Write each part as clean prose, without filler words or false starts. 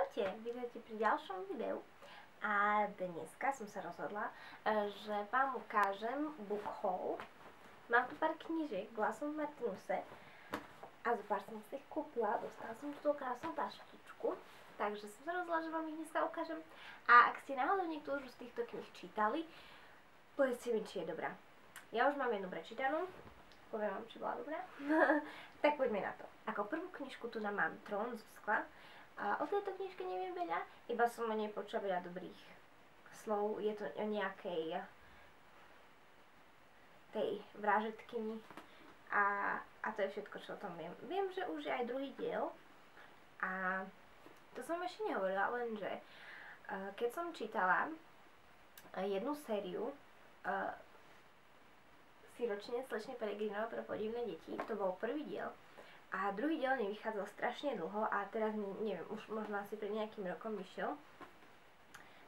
Ahojte, vítajte pri ďalšom videu a dneska som sa rozhodla, že vám ukážem book haul. Mám tu pár knížiek, bola som v Martinuse a zo pár som si ich kúpila, dostala som túto krásnu taštičku, takže som sa rozhodla, že vám ich dneska ukážem. A ak ste náhodou niekto už z týchto kníh čítali, povedzte mi, či je dobrá. Ja už mám jednu prečítanú, poviem vám, či bola dobrá. Tak poďme na to. Ako prvú knižku tu mám Trón zo skla. A o tejto knižke neviem veľa, iba som o nej počula veľa dobrých slov. Je to o nejakej tej vražedkyni a to je všetko, čo o tom viem. Viem, že už je aj druhý diel a to som ešte nehovorila, lenže keď som čítala jednu sériu Siročne slečny Peregrinova pre podivné deti, to bol prvý diel, a druhý diel nevychádzal strašne dlho a teraz neviem, už možno asi pred nejakým rokom vyšiel.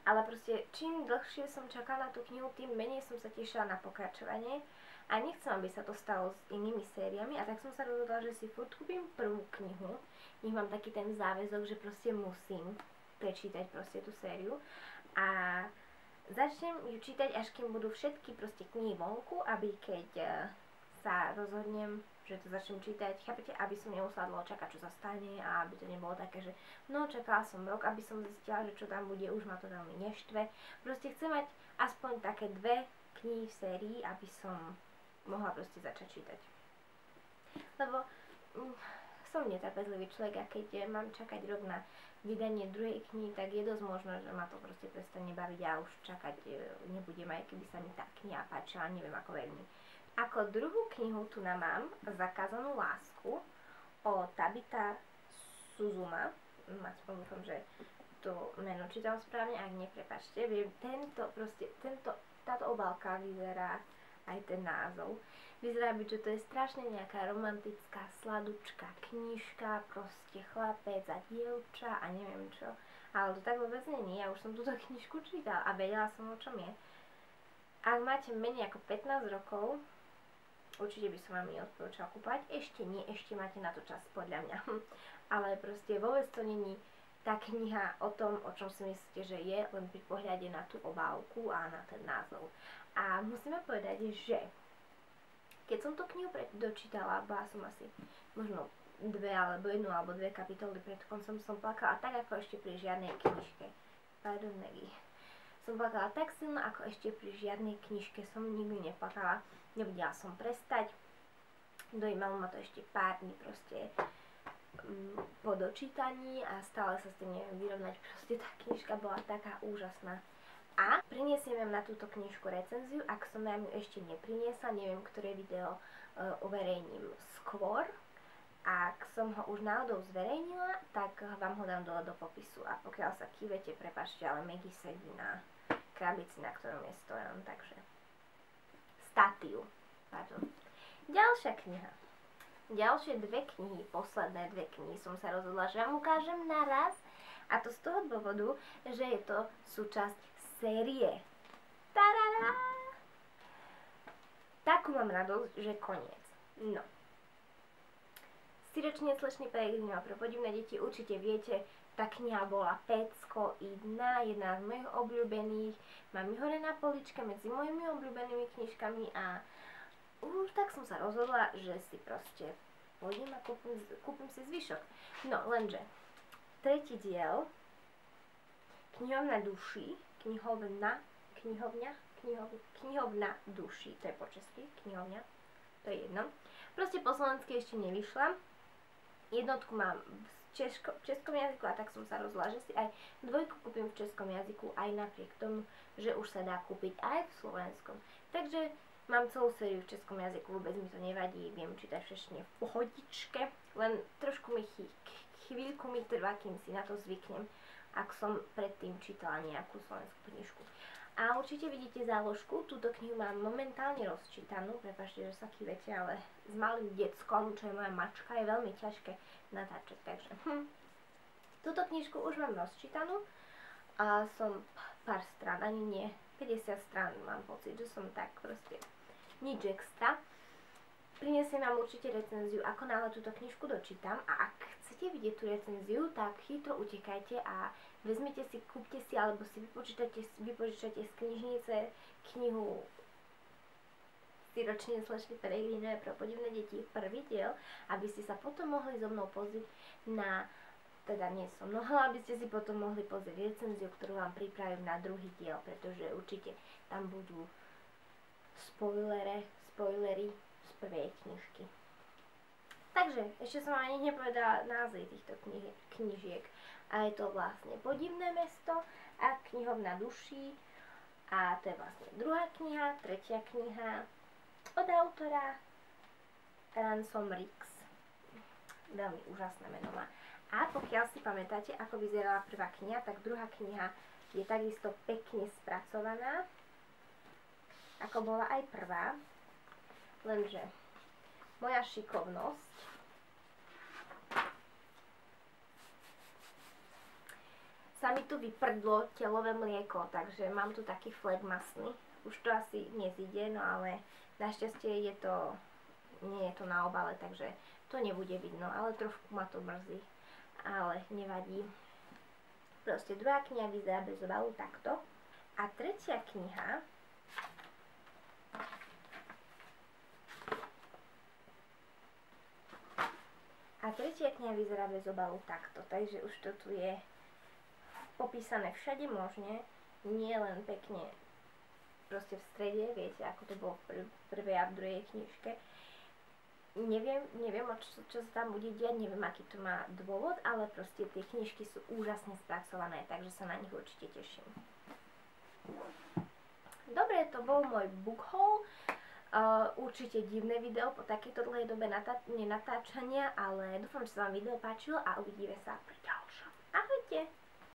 Ale proste čím dlhšie som čakala na tú knihu, tým menej som sa tešila na pokračovanie a nechcem, aby sa to stalo s inými sériami, a tak som sa rozhodla, že si furt kúpim prvú knihu. Nech mám taký ten záväzok, že proste musím prečítať proste tú sériu a začnem ju čítať, až kým budú všetky proste knihy vonku, aby keď sa rozhodnem, že to začnem čítať, chápete, aby som nemusela dlho čakať, čo sa stane, a aby to nebolo také, že no čakala som rok, aby som zistila, že čo tam bude, už ma to veľmi neštve. Proste chcem mať aspoň také 2 knihy v sérii, aby som mohla proste začať čítať. Lebo som netrpezlivý človek a keď mám čakať rok na vydanie druhej knihy, tak je dosť možné, že ma to proste prestane baviť a už čakať nebudem, aj keby sa mi tá kniha páčila, neviem ako veľmi. Ako druhú knihu tu mám Zakázanú lásku od Tabitha Suzuma. Aspoň dúfam, že to meno čítam správne, ak nie, prepáčte. Táto obálka vyzerá, aj ten názov, vyzerá byť, že to je strašne nejaká romantická, sladučká knižka, proste chlapec a dievča a neviem čo. Ale to tak vôbec nie, ja už som túto knižku čítala a vedela som, o čom je. Ak máte menej ako 15 rokov, určite by som vám ju odporúčala kúpať. Ešte nie, ešte máte na to čas, podľa mňa. Ale proste vôbec to není tá kniha o tom, o čom si myslíte, že je, len pri pohľade na tú obálku a na ten názov. A musíme povedať, že keď som tú knihu dočítala, bola som asi možno 1 alebo 2 kapitoly pred koncom, som plakala tak, ako ešte pri žiadnej knižke. Pardon, Maggie. Som plakala tak silno, ako ešte pri žiadnej knižke som nikdy neplakala. Nevedela som prestať. Dojímalo ma to ešte pár dní proste po dočítaní a stále sa s tým neviem vyrovnať. Proste tá knižka bola taká úžasná. A prinesiem vám na túto knižku recenziu. Ak som vám ju ešte nepriniesla, neviem, ktoré video uverejním skôr. Ak som ho už náhodou zverejnila, tak vám ho dám dole do popisu. A pokiaľ sa kývete, prepáčte, ale Maggie sedí na krabici, na ktorom je stojan, takže statív. Pardon. Ďalšia kniha. Ďalšie 2 knihy, posledné 2 knihy som sa rozhodla, že vám ukážem naraz. A to z toho dôvodu, že je to súčasť série. Tarara! Takú mám radosť, že koniec. No. Siročne slečny Peregrinova pre podivné deti, určite viete, tá kniha bola peckoidná, jedna z mojich obľúbených. Mám ju hore na poličke medzi mojimi obľúbenými knižkami a už tak som sa rozhodla, že si proste pôjdem a kúpim si zvyšok. No, lenže tretí diel Knihovna duší, knihovna duší, to je po česky, knihovňa, to je jedno. Proste po slovensky ešte nevyšla. Jednotku mám v českom jazyku a tak som sa rozhodla, že si aj 2 kúpim v českom jazyku, aj napriek tomu, že už sa dá kúpiť aj v slovenskom. Takže mám celú sériu v českom jazyku, vôbec mi to nevadí, viem čítať všetko v pohodičke, len trošku mi chvíľku mi trvá, kým si na to zvyknem, ak som predtým čítala nejakú slovenskú knižku. A určite vidíte záložku, túto knihu mám momentálne rozčítanú, prepáčte, že sa kývete, ale s malým deckom, čo je moja mačka, je veľmi ťažké natáčať, takže túto knižku už mám rozčítanú a som pár strán, ani nie, 50 strán mám pocit, že som tak proste nič extra. Prinesiem vám určite recenziu, ako náhle túto knižku dočítam, a ak chcete vidieť tú recenziu, tak chytro utekajte a vezmite si, kúpte si alebo si vypožičate z knižnice knihu Siročne slečny Peregrinové pro podivné deti, prvý diel, aby ste sa potom mohli so mnou pozrieť na, teda nie som mnoho, aby ste si potom mohli pozrieť recenziu, ktorú vám pripravím na druhý diel, pretože určite tam budú spoilery z prvej knižky. Takže, ešte som ani nepovedala názvy týchto knižiek. A je to vlastne Podivné mesto a Knihovna duší. A to je vlastne druhá kniha, tretia kniha od autora Ransom Riggs. Veľmi úžasné meno má. A pokiaľ si pamätáte, ako vyzerala prvá kniha, tak druhá kniha je takisto pekne spracovaná, ako bola aj prvá. Lenže moja šikovnosť sa mi tu vyprdlo telové mlieko, takže mám tu taký flek masný. Už to asi nezíde, no ale našťastie nie je to na obale, takže to nebude vidno, ale trošku ma to mrzí. Ale nevadí. Proste druhá kniha vyzerá bez obalu takto. A tretia kniha vyzerá bez obalu takto. Takže už to tu je popísané všade možne, nie len pekne proste v strede, viete, ako to bolo v prvej a v druhej knižke. Neviem čo sa tam bude diať, neviem, aký to má dôvod, ale proste tie knižky sú úžasne spracované, takže sa na nich určite teším. Dobre, to bol môj book haul. Určite divné video po takejto dlhej dobe nenatáčania, ale dúfam, že sa vám video páčilo a uvidíme sa pri ďalšom.